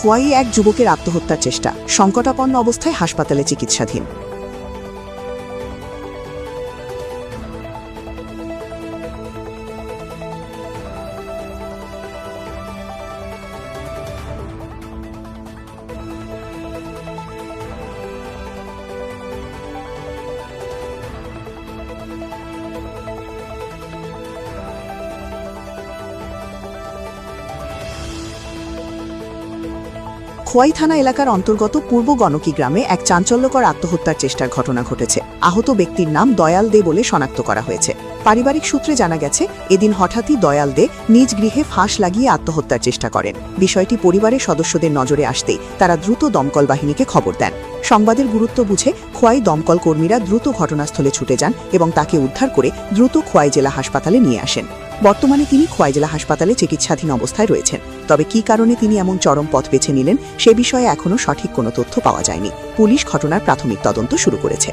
খোয়াই এক যুবকের আত্মহত্যার চেষ্টা, সংকটাপন্ন অবস্থায় হাসপাতালে চিকিৎসাধীন। খোয়াই থানা এলাকার অন্তর্গত পূর্ব গণকি গ্রামে এক চাঞ্চল্যকর আত্মহত্যার চেষ্টার ঘটনা ঘটেছে। আহত ব্যক্তির নাম দয়াল দে বলে শনাক্ত করা হয়েছে। পারিবারিক সূত্রে জানা গেছে, এদিন হঠাৎই দয়াল দে নিজ গৃহে ফাঁস লাগিয়ে আত্মহত্যার চেষ্টা করেন। বিষয়টি পরিবারের সদস্যদের নজরে আসতেই তারা দ্রুত দমকল বাহিনীকে খবর দেন। সংবাদের গুরুত্ব বুঝে খোয়াই দমকল কর্মীরা দ্রুত ঘটনাস্থলে ছুটে যান এবং তাকে উদ্ধার করে দ্রুত খোয়াই জেলা হাসপাতালে নিয়ে আসেন। বর্তমানে তিনি খোয়াই জেলা হাসপাতালে চিকিৎসাধীন অবস্থায় রয়েছেন। তবে কী কারণে তিনি এমন চরম পথ বেছে নিলেন সে বিষয়ে এখনও সঠিক কোনো তথ্য পাওয়া যায়নি। পুলিশ ঘটনার প্রাথমিক তদন্ত শুরু করেছে।